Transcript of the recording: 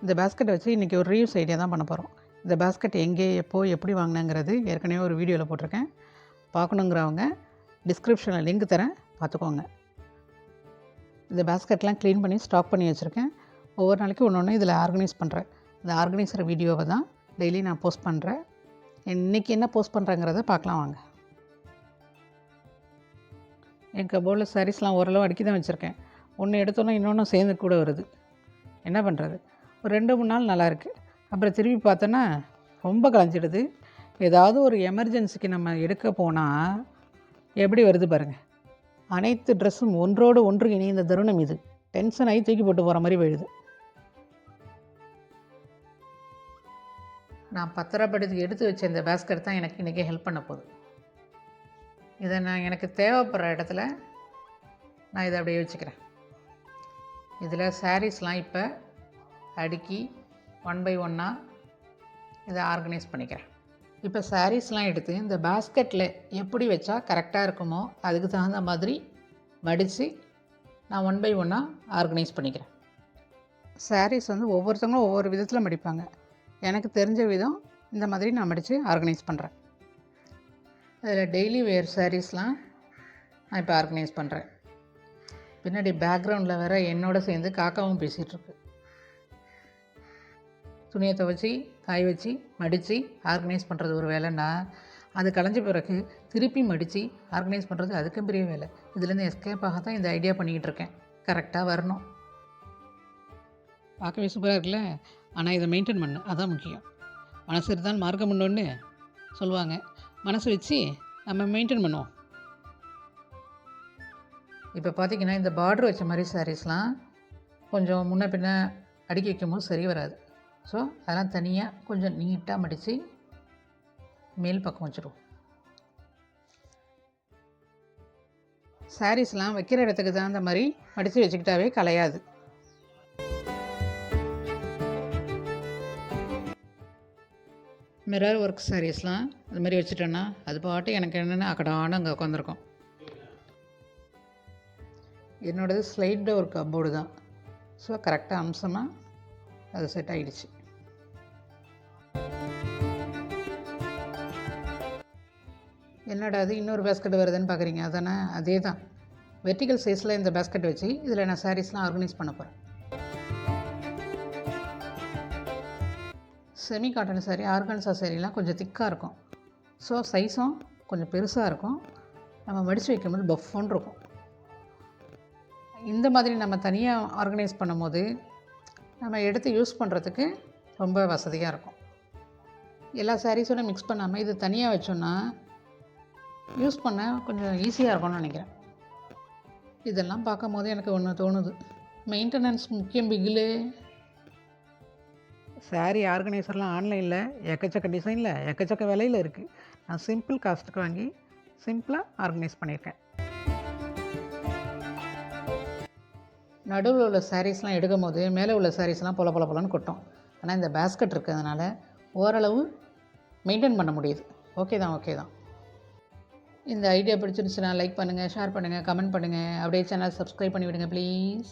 இந்த பேஸ்கெட்டை வச்சு இன்றைக்கி ஒரு ரீயூஸ் ஐடியா தான் பண்ண போகிறோம். இந்த பேஸ்கெட் எங்கே, எப்போ, எப்படி வாங்கினேங்கிறது ஏற்கனவே ஒரு வீடியோவில் போட்டிருக்கேன். பார்க்கணுங்கிறவங்க டிஸ்கிரிப்ஷனில் லிங்க் தரேன், பார்த்துக்கோங்க. இந்த பேஸ்கெட்லாம் க்ளீன் பண்ணி ஸ்டாக் பண்ணி வச்சுருக்கேன். ஒவ்வொரு நாளைக்கு ஒன்று ஒன்று இதில் ஆர்கனைஸ் பண்ணுறேன். இந்த ஆர்கனைசர் வீடியோவை தான் டெய்லி நான் போஸ்ட் பண்ணுறேன். இன்றைக்கி என்ன போஸ்ட் பண்ணுறேங்கிறத பார்க்கலாம் வாங்க. என் கபோர்டில் சாரீஸ்லாம் ஓரளவு அடுக்கி தான் வச்சுருக்கேன். ஒன்று எடுத்தோன்னா இன்னொன்று சேர்ந்து கூட வருது. என்ன பண்ணுறது? ஒரு 2-3 நாள் நல்லாயிருக்கு. அப்புறம் திரும்பி பார்த்தோன்னா ரொம்ப கலைஞ்சிடுது. ஏதாவது ஒரு எமர்ஜென்சிக்கு நம்ம எடுக்க போனால் எப்படி வருது பாருங்கள். அனைத்து ட்ரெஸ்ஸும் ஒன்றோடு ஒன்று இணைந்த தருணம் இது. டென்ஷன் ஆகி தூக்கி போட்டு போகிற மாதிரி போயிடுது. நான் பத்திரப்படுத்தி எடுத்து வச்ச இந்த பேஸ்கெட் தான் எனக்கு இன்றைக்கி ஹெல்ப் பண்ண போகுது. இதை நான் எனக்கு தேவைப்படுற இடத்துல நான் இதை அப்படியே வச்சுக்கிறேன். இதில் சாரீஸ்லாம் இப்போ அடுக்கி 1 by 1 இதை ஆர்கனைஸ் பண்ணிக்கிறேன். இப்போ சாரீஸ்லாம் எடுத்து இந்த பேஸ்கெட்டில் எப்படி வச்சா கரெக்டாக இருக்குமோ அதுக்கு தகுந்த மாதிரி மடித்து நான் 1 by 1 ஆர்கனைஸ் பண்ணிக்கிறேன். சாரீஸ் வந்து ஒவ்வொருத்தவங்களும் ஒவ்வொரு விதத்தில் மடிப்பாங்க. எனக்கு தெரிஞ்ச விதம் இந்த மாதிரி நான் மடித்து ஆர்கனைஸ் பண்ணுறேன். அதில் டெய்லி வேர் சாரீஸ்லாம் நான் இப்போ ஆர்கனைஸ் பண்ணுறேன். பின்னாடி பேக்ரவுண்டில் வேறு என்னோடு சேர்ந்து காக்காவும் பேசிகிட்ருக்கு. துணியை துவைச்சி காய வச்சு மடித்து ஆர்கனைஸ் பண்ணுறது ஒரு வேலைன்னா, அது களைஞ்ச பிறகு திருப்பி மடித்து ஆர்கனைஸ் பண்ணுறது அதுக்கும் பெரிய வேலை. இதுலேருந்து எஸ்கேப் ஆக தான் இந்த ஐடியா பண்ணிக்கிட்டு இருக்கேன். கரெக்டாக வரணும். பார்க்கவே சூப்பராக இருக்குல்ல. ஆனால் இதை மெயின்டைன் பண்ணு, அதான் முக்கியம். மனசு இருந்தால் மார்க்கம் உண்டுன்னு சொல்லுவாங்க. மனசு வச்சு நம்ம மெயின்டைன் பண்ணுவோம். இப்போ பார்த்திங்கன்னா இந்த பார்டர் வச்ச மாதிரி சாரீஸ்லாம் கொஞ்சம் முன்ன பின்ன அடுக்கி வைக்கும்போது சரி வராது. ஸோ அதெல்லாம் தனியாக கொஞ்சம் நீட்டாக மடித்து மேல் பக்கம் வச்சுருவோம். சாரீஸ்லாம் வைக்கிற இடத்துக்கு தகுந்த மாதிரி மடித்து வச்சுக்கிட்டாவே கலையாது. மிரர் ஒர்க் சாரீஸ்லாம் அது மாதிரி வச்சுட்டோன்னா அது பாட்டு எனக்கு என்னென்ன அக்கடான அங்கே உட்காந்துருக்கோம். என்னோடது ஸ்லைட் டோர் கப்போர்டு தான். ஸோ கரெக்டாக அம்சமாக அது செட் ஆகிடுச்சு. என்னடா அது இன்னொரு பேஸ்கெட் வருதுன்னு பார்க்குறீங்க? அதானே, அதே தான். வெர்டிக்கல் சைஸில் இந்த பேஸ்கெட் வச்சு இதில் நான் சாரீஸ்லாம் ஆர்கனைஸ் பண்ண போகிறேன். செமி காட்டன் சாரீ, ஆர்கன்சா சாரீலாம் கொஞ்சம் திக்காக இருக்கும். ஸோ சைஸும் கொஞ்சம் பெருசாக இருக்கும். நம்ம மடித்து வைக்கும்போது பஃப்ஃபோன்னு இருக்கும். இந்த மாதிரி நம்ம தனியாக ஆர்கனைஸ் பண்ணும்போது நம்ம எடுத்து யூஸ் பண்ணுறதுக்கு ரொம்ப வசதியாக இருக்கும். எல்லா சாரீஸோட மிக்ஸ் பண்ணாமல் இது தனியாக வச்சோன்னா யூஸ் பண்ண கொஞ்சம் ஈஸியாக இருக்கும்னு நினைக்கிறேன். இதெல்லாம் பார்க்கும் போது எனக்கு ஒன்று தோணுது. மெயின்டெனன்ஸ் முக்கியம் பிகிலே. சாரீ ஆர்கனைசர்லாம் ஆன்லைனில் எக்கச்சக்க டிசைனில் எக்கச்சக்க விலையில் இருக்குது. நான் சிம்பிள் காஸ்ட்டுக்கு வாங்கி சிம்பிளாக ஆர்கனைஸ் பண்ணியிருக்கேன். நடுவில் உள்ள சாரீஸ்லாம் எடுக்கும் போது மேலே உள்ள சாரீஸ்லாம் பொல பொல பொலன்னு கொட்டும். ஆனால் இந்த பேஸ்கெட் இருக்கிறதுனால ஓரளவு மெயின்டைன் பண்ண முடியுது. ஓகே தான். இந்த ஐடியா பிடிச்சிருந்துச்சுன்னா லைக் பண்ணுங்கள், ஷேர் பண்ணுங்கள், கமெண்ட் பண்ணுங்கள். அப்படியே சேனல் சப்ஸ்கிரைப் பண்ணிவிடுங்க ப்ளீஸ்.